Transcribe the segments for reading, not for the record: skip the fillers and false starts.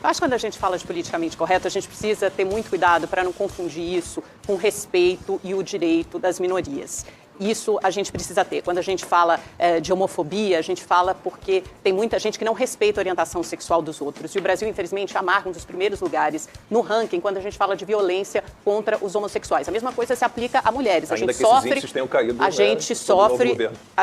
Eu acho que quando a gente fala de politicamente correto, a gente precisa ter muito cuidado para não confundir isso com respeito e o direito das minorias. Isso a gente precisa ter. Quando a gente fala de homofobia, a gente fala porque tem muita gente que não respeita a orientação sexual dos outros. E o Brasil, infelizmente, amarga um dos primeiros lugares no ranking quando a gente fala de violência contra os homossexuais. A mesma coisa se aplica a mulheres. Ainda que esses índices tenham caído, a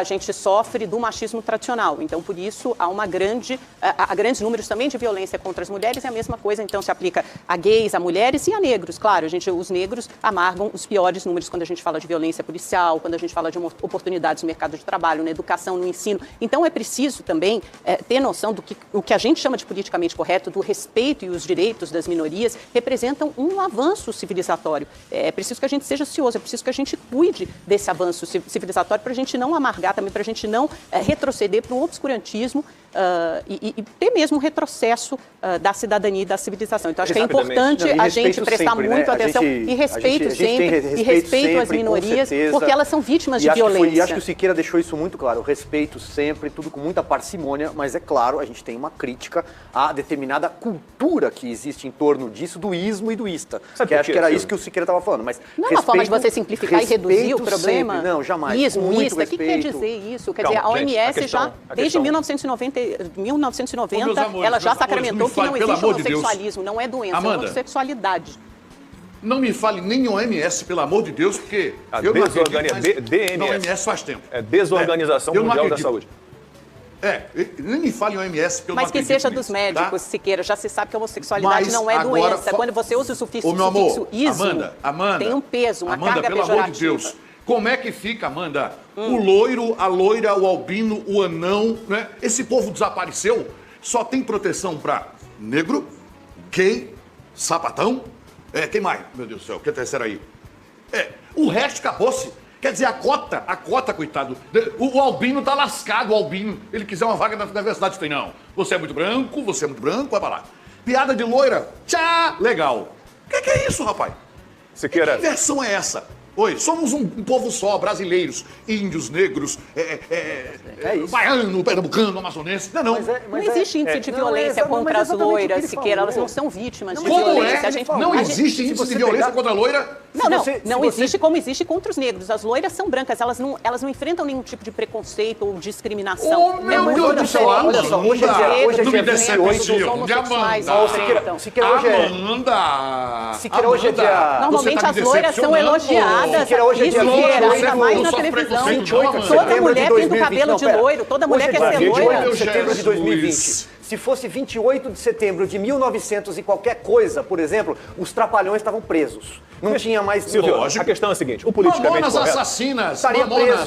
gente sofre do machismo tradicional. Então, por isso, há grandes números também de violência contra as mulheres. E a mesma coisa, então, se aplica a gays, a mulheres e a negros. Claro, os negros amargam os piores números quando a gente fala de violência policial, quando a gente fala de oportunidades no mercado de trabalho, na educação, no ensino. Então, é preciso também ter noção do que o que a gente chama de politicamente correto, do respeito e os direitos das minorias, representam um avanço civilizatório. É preciso que a gente seja cioso, é preciso que a gente cuide desse avanço civilizatório para a gente não amargar também, para a gente não retroceder para um obscurantismo e ter mesmo um retrocesso da cidadania e da civilização. Então, acho que é importante a gente prestar muito atenção e respeito sempre, e respeito às minorias, porque elas são vítimas de violência. E acho que o Siqueira deixou isso muito claro, o respeito sempre, tudo com muita parcimônia, mas é claro, a gente tem uma crítica à determinada cultura que existe em torno disso, do ismo e do ista. Que acho que era isso que o Siqueira estava falando. Mas não é uma forma de você simplificar e reduzir o problema? Sempre. Não, jamais. Ismo, ista, o que quer dizer isso? Quer dizer, a OMS desde 1990, ela já sacramentou que não existe homossexualismo, não é doença, é homossexualidade. Não me fale nem OMS, pelo amor de Deus, porque eu não acredito na OMS faz tempo. É Desorganização Mundial da Saúde. Nem me fale em OMS, porque eu não acredito. Mas que seja dos médicos, tá? Siqueira, já se sabe que a homossexualidade não é doença. Quando você usa o sufixo ismo, Amanda, tem um peso, uma carga pelo pejorativa. amor de Deus, como é que fica, Amanda, o loiro, a loira, o albino, o anão, né? Esse povo desapareceu, só tem proteção para negro, gay, sapatão, quem mais? Meu Deus do céu, que terceiro aí? O resto acabou-se. Quer dizer, a cota, coitado. O albino tá lascado, o albino. Ele quiser uma vaga na universidade, tem não. Você é muito branco, vai pra lá. Piada de loira, tchá, legal. O que é isso, rapaz? Siqueira. Que inversão é essa? Oi, somos um povo só, brasileiros, índios, negros, baiano, pernambucano, amazonense. Não. Não existe índice de violência contra as loiras, Siqueira, elas não são vítimas de violência. Não existe índice de violência contra a loira? Não existe como existe contra os negros. As loiras são brancas, elas não enfrentam nenhum tipo de preconceito ou discriminação. Oh, meu Deus do céu, olha só, hoje é dia 28 de Amanda. Normalmente as loiras são elogiadas. Hoje é dia 28 ainda mais na televisão. Toda mulher pinta o cabelo de loiro, toda mulher quer ser loira. 28 de setembro de 2020. Se fosse 28 de setembro de 1900 e qualquer coisa, por exemplo, os trapalhões estavam presos. Não tinha mais... Silvio, a questão é a seguinte, o politicamente correto... Mamonas assassinas,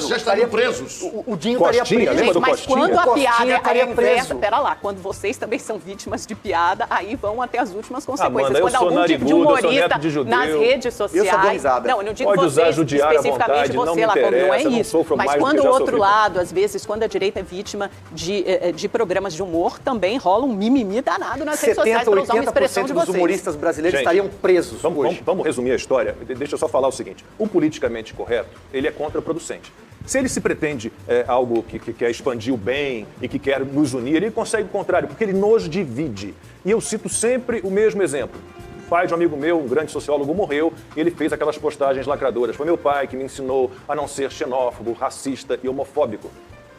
já estariam presos. O Dinho estaria preso. Mas quando a piada é inversa, pera lá, quando vocês também são vítimas de piada, aí vão até as últimas consequências. Quando algum tipo de humorista nas redes sociais... Eu sou risada. Não, eu não digo você especificamente, você lá, não é isso. Mas quando o outro lado, às vezes, quando a direita é vítima de programas de humor, também rola um mimimi danado nas redes sociais para usar uma expressão de vocês. 70% dos humoristas brasileiros estariam presos hoje. Vamos resumir a história. Deixa eu só falar o seguinte. O politicamente correto, ele é contraproducente. Se ele se pretende algo que quer expandir o bem e que quer nos unir, ele consegue o contrário, porque ele nos divide. E eu cito sempre o mesmo exemplo. O pai de um amigo meu, um grande sociólogo, morreu e ele fez aquelas postagens lacradoras. Foi meu pai que me ensinou a não ser xenófobo, racista e homofóbico.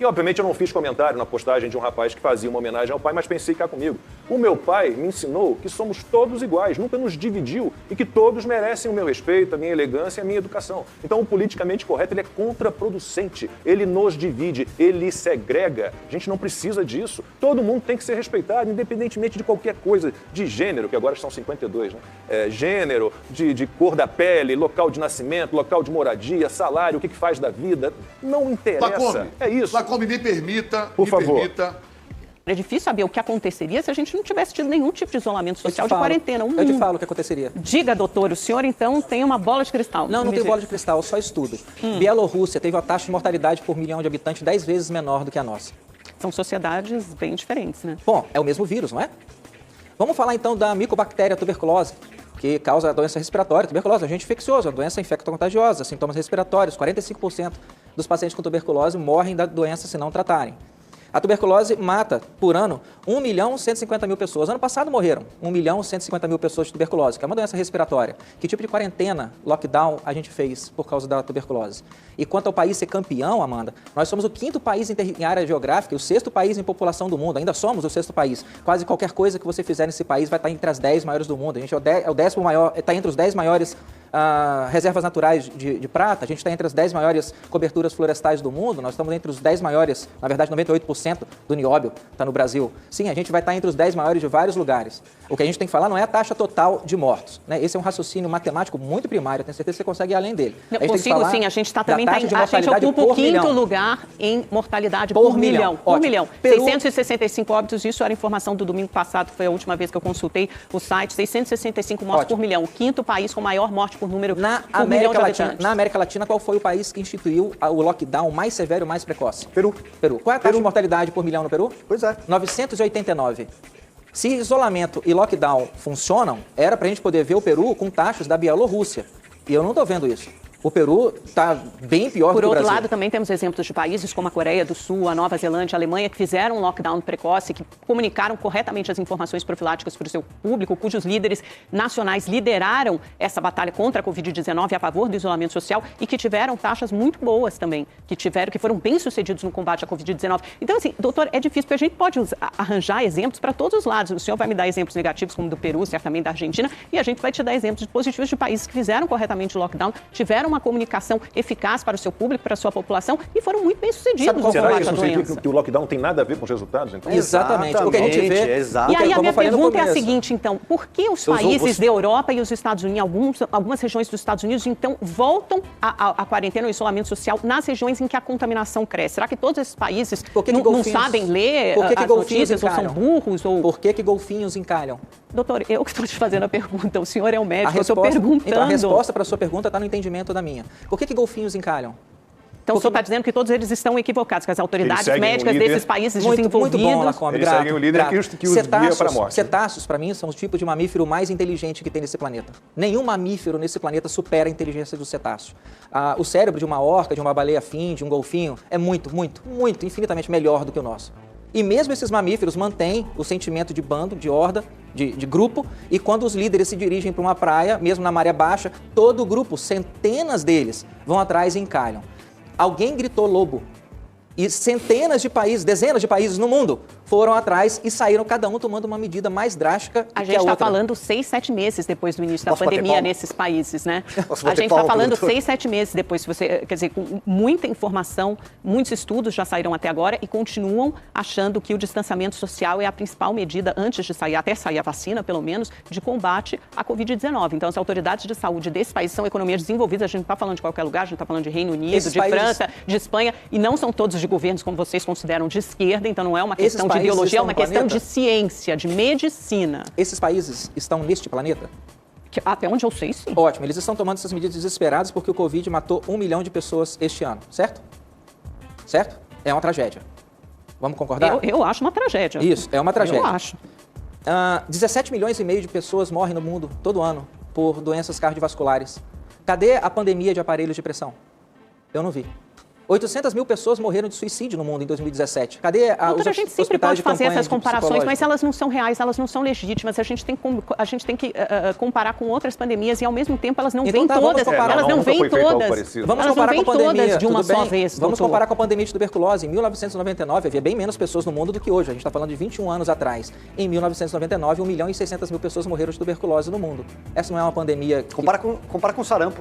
E, obviamente, eu não fiz comentário na postagem de um rapaz que fazia uma homenagem ao pai, mas pensei cá comigo. O meu pai me ensinou que somos todos iguais, nunca nos dividiu e que todos merecem o meu respeito, a minha elegância e a minha educação. Então, o politicamente correto, ele é contraproducente, ele nos divide, ele segrega. A gente não precisa disso. Todo mundo tem que ser respeitado, independentemente de qualquer coisa, de gênero, que agora são 52, né? Gênero, de cor da pele, local de nascimento, local de moradia, salário, o que faz da vida. Não interessa. É isso. Me permita, por favor. É difícil saber o que aconteceria se a gente não tivesse tido nenhum tipo de isolamento social, de quarentena. Eu te falo o que aconteceria. Diga, doutor, o senhor então tem uma bola de cristal. Não tenho bola de cristal, eu só estudo. Bielorrússia teve uma taxa de mortalidade por milhão de habitantes 10 vezes menor do que a nossa. São sociedades bem diferentes, né? Bom, é o mesmo vírus, não é? Vamos falar então da micobactéria tuberculose, que causa a doença respiratória. Tuberculose é um agente infeccioso, uma doença infecto-contagiosa, sintomas respiratórios. 45% dos pacientes com tuberculose morrem da doença se não tratarem. A tuberculose mata, por ano, 1.150.000 pessoas. Ano passado morreram 1.150.000 pessoas de tuberculose, que é uma doença respiratória. Que tipo de quarentena, lockdown, a gente fez por causa da tuberculose? E quanto ao país ser campeão, Amanda, nós somos o 5º país em área geográfica e o 6º país em população do mundo. Ainda somos o 6º país. Quase qualquer coisa que você fizer nesse país vai estar entre as 10 maiores do mundo. A gente é o 10º maior, está entre os 10 maiores reservas naturais de prata, a gente está entre as 10 maiores coberturas florestais do mundo, nós estamos entre os 10 maiores, na verdade 98% do nióbio está no Brasil. Sim, a gente vai estar entre os 10 maiores de vários lugares. O que a gente tem que falar não é a taxa total de mortos, né? Esse é um raciocínio matemático muito primário, eu tenho certeza que você consegue ir além dele. Consigo sim, a gente está também, a gente ocupa o 5º lugar em mortalidade por milhão. Por milhão. Peru... 665 óbitos, isso era informação do domingo passado, foi a última vez que eu consultei o site, 665 mortes por milhão, o 5º país com maior morte por número por milhão de habitantes. Na América Latina, qual foi o país que instituiu o lockdown mais severo e mais precoce? Peru. Qual é a taxa de mortalidade por milhão no Peru? Pois é. 989. Se isolamento e lockdown funcionam, era para a gente poder ver o Peru com taxas da Bielorrússia. E eu não estou vendo isso. O Peru está bem pior do que o Brasil. Por outro lado, também temos exemplos de países como a Coreia do Sul, a Nova Zelândia, a Alemanha, que fizeram um lockdown precoce, que comunicaram corretamente as informações profiláticas para o seu público, cujos líderes nacionais lideraram essa batalha contra a Covid-19 a favor do isolamento social e que tiveram taxas muito boas também, que foram bem-sucedidos no combate à Covid-19. Então, assim, doutor, é difícil, porque a gente pode arranjar exemplos para todos os lados. O senhor vai me dar exemplos negativos, como do Peru, certamente da Argentina, e a gente vai te dar exemplos positivos de países que fizeram corretamente o lockdown, tiveram uma comunicação eficaz para o seu público, para a sua população e foram muito bem-sucedidos no será combate que à isso doença. significa que o lockdown não tem nada a ver com os resultados, então? Exatamente. O que a gente vê... E aí a minha pergunta é a seguinte, então, por que os países da Europa e os Estados Unidos, algumas regiões dos Estados Unidos, então, voltam à quarentena, ao isolamento social nas regiões em que a contaminação cresce? Será que todos esses países não sabem ler as notícias ou são burros? Ou... Por que golfinhos encalham? Doutor, eu que estou te fazendo a pergunta, o senhor é o médico, eu estou perguntando. Então, a resposta para a sua pergunta está no entendimento da minha. Por que golfinhos encalham? Então, o senhor está dizendo que todos eles estão equivocados, que as autoridades médicas desses países desenvolvidos... Muito bom, Lacombe, eles seguem o líder que os guia para a morte. Cetáceos, para mim, são o tipo de mamífero mais inteligente que tem nesse planeta. Nenhum mamífero nesse planeta supera a inteligência do cetáceo. O cérebro de uma orca, de uma baleia-fim, de um golfinho, é muito, infinitamente melhor do que o nosso. E mesmo esses mamíferos mantêm o sentimento de bando, de horda, de grupo, e quando os líderes se dirigem para uma praia, mesmo na maré baixa, todo o grupo, centenas deles, vão atrás e encalham. Alguém gritou lobo. E centenas de países, dezenas de países no mundo foram atrás e saíram cada um tomando uma medida mais drástica a gente está falando 6, 7 meses depois do início da pandemia nesses países, né? A gente está falando 6, 7 meses depois, quer dizer, com muita informação, muitos estudos já saíram até agora e continuam achando que o distanciamento social é a principal medida antes de sair, até sair a vacina, pelo menos, de combate à Covid-19. Então, as autoridades de saúde desses países são economias desenvolvidas, a gente não está falando de qualquer lugar, a gente está falando de Reino Unido, de França, de Espanha, e não são todos de governos como vocês consideram de esquerda, então não é uma questão de biologia, é uma questão de ciência, de medicina. Esses países estão neste planeta? Até onde eu sei, sim. Ótimo, eles estão tomando essas medidas desesperadas porque o Covid matou 1 milhão de pessoas este ano, certo? Certo? É uma tragédia. Vamos concordar? Eu acho uma tragédia. Isso, é uma tragédia. Eu acho. 17 milhões e meio de pessoas morrem no mundo todo ano por doenças cardiovasculares. Cadê a pandemia de aparelhos de pressão? Eu não vi. 800 mil pessoas morreram de suicídio no mundo em 2017. Cadê a gente sempre pode fazer essas comparações, mas elas não são reais, elas não são legítimas. A gente tem que comparar com outras pandemias e, ao mesmo tempo, elas não vêm todas. Elas não vêm todas. Vamos comparar com a pandemia de uma só vez. Vamos comparar com a pandemia de tuberculose. Em 1999, havia bem menos pessoas no mundo do que hoje. A gente está falando de 21 anos atrás. Em 1999, 1 milhão e 600 mil pessoas morreram de tuberculose no mundo. Essa não é uma pandemia... Compara com sarampo.